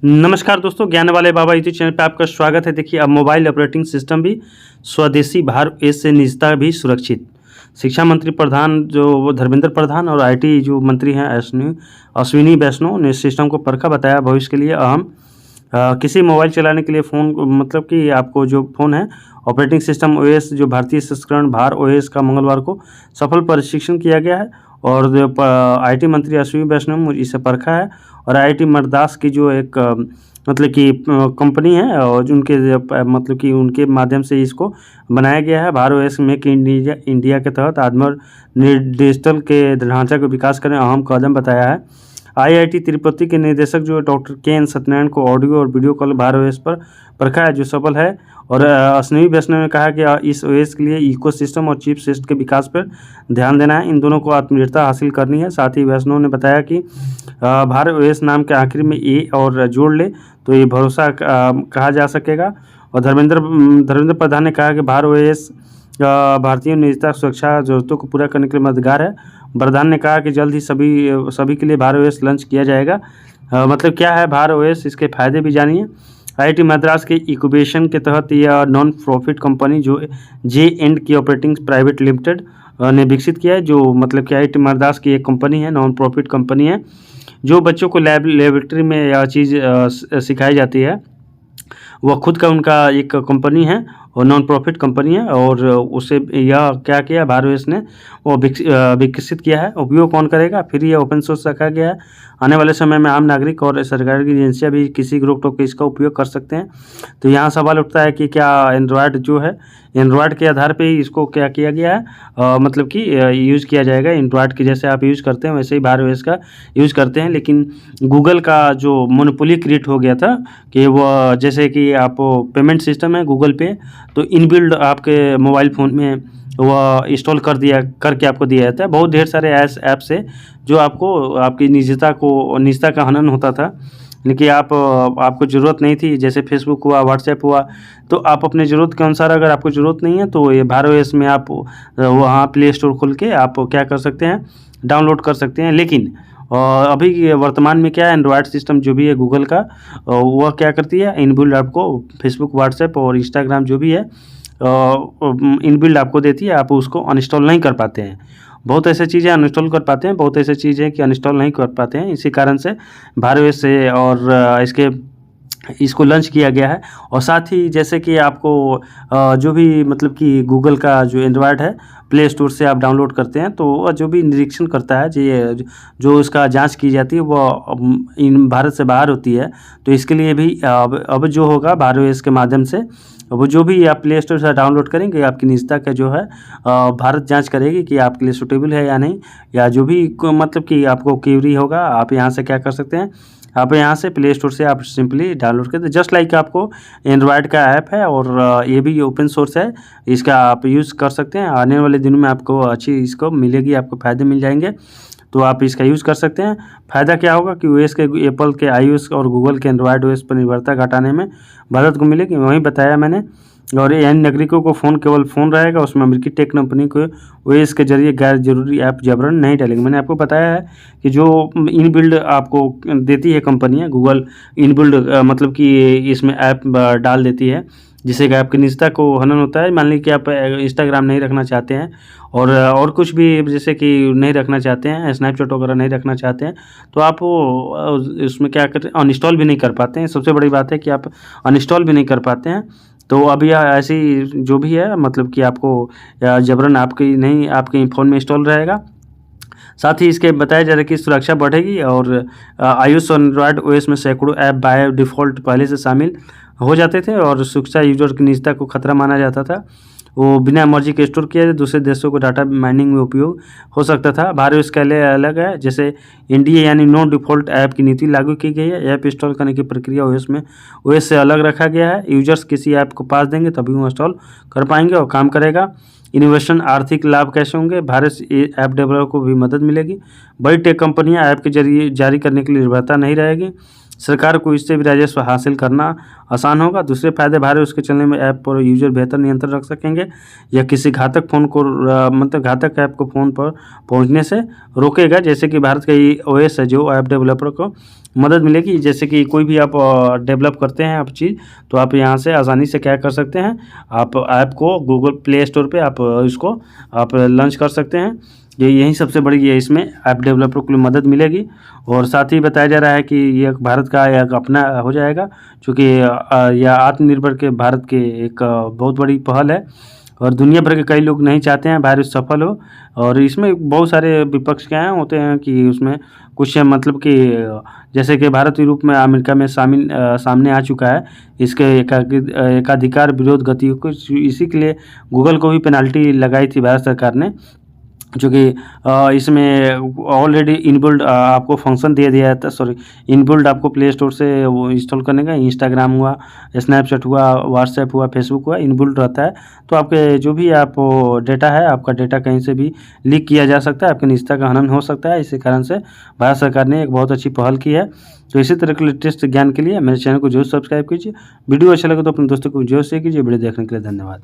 नमस्कार दोस्तों, ज्ञान वाले बाबा यूट्यूब चैनल पे आपका स्वागत है। देखिए, अब मोबाइल ऑपरेटिंग सिस्टम भी स्वदेशी, भार एस से निजता भी सुरक्षित। शिक्षा मंत्री प्रधान जो धर्मेंद्र प्रधान और आईटी जो मंत्री हैं अश्विनी वैष्णव ने सिस्टम को परखा, बताया भविष्य के लिए अहम। किसी मोबाइल चलाने के लिए फ़ोन मतलब कि आपको जो फ़ोन है ऑपरेटिंग सिस्टम ओएस जो भारतीय संस्करण भार ओएस का मंगलवार को सफल परीक्षण किया गया है और आईटी मंत्री अश्विनी वैष्णव ने इसे परखा है। और आईआईटी मद्रास की जो एक मतलब कि कंपनी है और उनके मतलब कि उनके माध्यम से इसको बनाया गया है। भारत ओएस मेक इंडिया के तहत आत्मनिर्भर डिजिटल के ढांचा को विकास करने अहम कदम बताया है। आईआईटी तिरुपति के निदेशक जो डॉक्टर के एन सत्यनारायण को ऑडियो और वीडियो कॉल भारत ओएस पर परखा है जो सफल है। और अश्विनी वैष्णव ने कहा कि इस ओएस के लिए इकोसिस्टम और चिप सेट के विकास पर ध्यान देना है, इन दोनों को आत्मनिर्भरता हासिल करनी है। साथ ही वैष्णव ने बताया कि भारत ओएस नाम के आखिर में ए और जोड़ ले तो ये भरोसा कहा जा सकेगा। और धर्मेंद्र प्रधान ने कहा कि भारत ओएस भारतीय निजता सुरक्षा जरूरतों को पूरा करने के लिए मददगार है। प्रधान ने कहा कि जल्द ही सभी के लिए भारत ओएस लॉन्च किया जाएगा। मतलब क्या है भारत ओएस, इसके फ़ायदे भी जानिए। आईआईटी मद्रास के इंक्यूबेशन के तहत यह नॉन प्रॉफिट कंपनी जो J&K ऑपरेटिंग प्राइवेट लिमिटेड ने विकसित किया है। जो मतलब कि आईआईटी मद्रास की एक कंपनी है, नॉन प्रॉफिट कंपनी है, जो बच्चों को लेबोरेटरी में यह चीज़ सिखाई जाती है। वह खुद का उनका एक कंपनी है और नॉन प्रॉफिट कंपनी है और उसे यह क्या किया भारत ओएस ने वो विकसित किया है। उपयोग कौन करेगा? फिर यह ओपन सोर्स रखा गया है। आने वाले समय में आम नागरिक और सरकार की एजेंसियां भी किसी रोक टोक के इसका उपयोग कर सकते हैं। तो यहाँ सवाल उठता है कि क्या एंड्रॉयड जो है एंड्रॉयड के आधार पे ही इसको क्या किया गया है, मतलब कि यूज़ किया जाएगा। एंड्रॉयड की जैसे आप यूज़ करते हैं वैसे ही भारत ओएस का यूज़ करते हैं। लेकिन गूगल का जो मोनोपोली क्रिएट हो गया था कि वह जैसे कि आप पेमेंट सिस्टम है गूगल पे, तो इनबिल्ड आपके मोबाइल फ़ोन में वह इंस्टॉल करके आपको दिया जाता है। बहुत ढेर सारे ऐप्स है जो आपको आपकी निजता का हनन होता था, लेकिन आपको ज़रूरत नहीं थी। जैसे फेसबुक हुआ, व्हाट्सएप हुआ, तो आप अपने ज़रूरत के अनुसार अगर आपको ज़रूरत नहीं है तो ये भारत ओएस में आप वहाँ प्ले स्टोर खोल के आप क्या कर सकते हैं, डाउनलोड कर सकते हैं। लेकिन अभी वर्तमान में क्या है, एंड्रॉयड सिस्टम जो भी है गूगल का वह क्या करती है, इनबिल्ड आपको फेसबुक, व्हाट्सएप और इंस्टाग्राम जो भी है इनबिल्ड आपको देती है। आप उसको अनइंस्टॉल नहीं कर पाते हैं। बहुत ऐसे चीज़ें अनइंस्टॉल कर पाते हैं, बहुत ऐसे चीज़ें कि अनइंस्टॉल नहीं कर पाते हैं। इसी कारण से भारत ओएस से और इसको लॉन्च किया गया है। और साथ ही जैसे कि आपको जो भी मतलब कि गूगल का जो एंड्रॉयड है प्ले स्टोर से आप डाउनलोड करते हैं तो वह जो भी निरीक्षण करता है जो उसका जांच की जाती है वह इन भारत से बाहर होती है। तो इसके लिए भी अब जो होगा भारत ओएस के माध्यम से वो जो भी आप प्ले स्टोर से डाउनलोड करेंगे आपकी निजता का जो है भारत जांच करेगी कि आपके लिए सूटेबल है या नहीं, या जो भी मतलब कि आपको क्वेरी होगा आप यहाँ से क्या कर सकते हैं, आप यहाँ से प्ले स्टोर से आप सिंपली डाउनलोड करते जस्ट लाइक आपको एंड्रॉयड का ऐप है और ये भी ओपन सोर्स है, इसका आप यूज़ कर सकते हैं। आने वाले दिनों में आपको अच्छी इसको मिलेगी, आपको फ़ायदे मिल जाएंगे, तो आप इसका यूज़ कर सकते हैं। फ़ायदा क्या होगा कि ओएस के एप्पल के iOS और गूगल के एंड्रॉयड ओएस पर निर्भरता घटाने में मदद को मिलेगी, वहीं बताया मैंने। और यानी नागरिकों को केवल फ़ोन रहेगा, उसमें अमेरिकी टेक कंपनी को ओएस के जरिए गैर जरूरी ऐप जबरन नहीं डालेंगे। मैंने आपको बताया है कि जो इनबिल्ड आपको देती है कंपनियां, गूगल इनबिल्ड मतलब कि इसमें ऐप डाल देती है जिससे कि आपकी निजता को हनन होता है। मान लीजिए कि आप इंस्टाग्राम नहीं रखना चाहते हैं और कुछ भी जैसे कि नहीं रखना चाहते हैं, स्नैपचैट वगैरह नहीं रखना चाहते हैं, तो आप उसमें क्या करते हैं, अनइंस्टॉल भी नहीं कर पाते हैं। सबसे बड़ी बात है कि आप अनइंस्टॉल भी नहीं कर पाते हैं। तो अब यह ऐसी जो भी है मतलब कि आपको जबरन आपके फ़ोन में इंस्टॉल रहेगा। साथ ही इसके बताया जा रहा है कि सुरक्षा बढ़ेगी और iOS और एंड्रॉयड ओएस में सैकड़ों ऐप बाय डिफ़ॉल्ट पहले से शामिल हो जाते थे और सुरक्षा यूजर की निजता को खतरा माना जाता था। वो बिना मर्जी के स्टोर किया दूसरे देशों को डाटा माइनिंग में उपयोग हो सकता था। भारत ओएस का अलग है, जैसे इंडिया यानी नो डिफ़ॉल्ट ऐप की नीति लागू की गई है। ऐप इंस्टॉल करने की प्रक्रिया ओएस से अलग रखा गया है। यूजर्स किसी ऐप को पास देंगे तभी वो इंस्टॉल कर पाएंगे और काम करेगा। इनोवेशन आर्थिक लाभ कैसे होंगे, भारत से ऐप डेवलपर को भी मदद मिलेगी। बड़ी टेक कंपनियां ऐप के जरिए जारी करने के लिए निर्भरता नहीं रहेगी। सरकार को इससे भी राजस्व हासिल करना आसान होगा। दूसरे फायदे भारत उसके चलने में ऐप पर यूजर बेहतर नियंत्रण रख सकेंगे या किसी घातक घातक ऐप को फ़ोन पर पहुंचने से रोकेगा। जैसे कि भारत का ओएस है जो ऐप डेवलपर को मदद मिलेगी। जैसे कि कोई भी आप डेवलप करते हैं आप चीज़, तो आप यहाँ से आसानी से क्या कर सकते हैं, आप ऐप को गूगल प्ले स्टोर पे आप इसको आप लॉन्च कर सकते हैं। यही सबसे बड़ी ये इसमें ऐप डेवलपर को मदद मिलेगी। और साथ ही बताया जा रहा है कि ये भारत का एक अपना हो जाएगा, चूँकि यह आत्मनिर्भर के भारत के एक बहुत बड़ी पहल है और दुनिया भर के कई लोग नहीं चाहते हैं भारत सफल हो। और इसमें बहुत सारे विपक्ष क्या हैं होते हैं कि उसमें कुछ मतलब कि जैसे कि भारत के रूप में अमेरिका में सामने आ चुका है इसके एकाधिकार विरोध गतियों को, इसी के लिए गूगल को भी पेनाल्टी लगाई थी भारत सरकार ने, जो कि इसमें ऑलरेडी इनबिल्ड आपको फंक्शन दे दिया था, सॉरी इनबिल्ड आपको प्ले स्टोर से वो इंस्टॉल करने का। इंस्टाग्राम हुआ, स्नैपचैट हुआ, व्हाट्सएप हुआ, फेसबुक हुआ, इनबिल्ड रहता है। तो आपके जो भी आप डेटा है, आपका डेटा कहीं से भी लीक किया जा सकता है, आपके निजता का हनन हो सकता है। इसी कारण से भारत सरकार ने एक बहुत अच्छी पहल की है। तो इसी तरह के लेटेस्ट ज्ञान के लिए मेरे चैनल को जरूर सब्सक्राइब कीजिए। वीडियो अच्छा लगे तो अपने दोस्तों को जरूर शेयर कीजिए। वीडियो देखने के लिए धन्यवाद।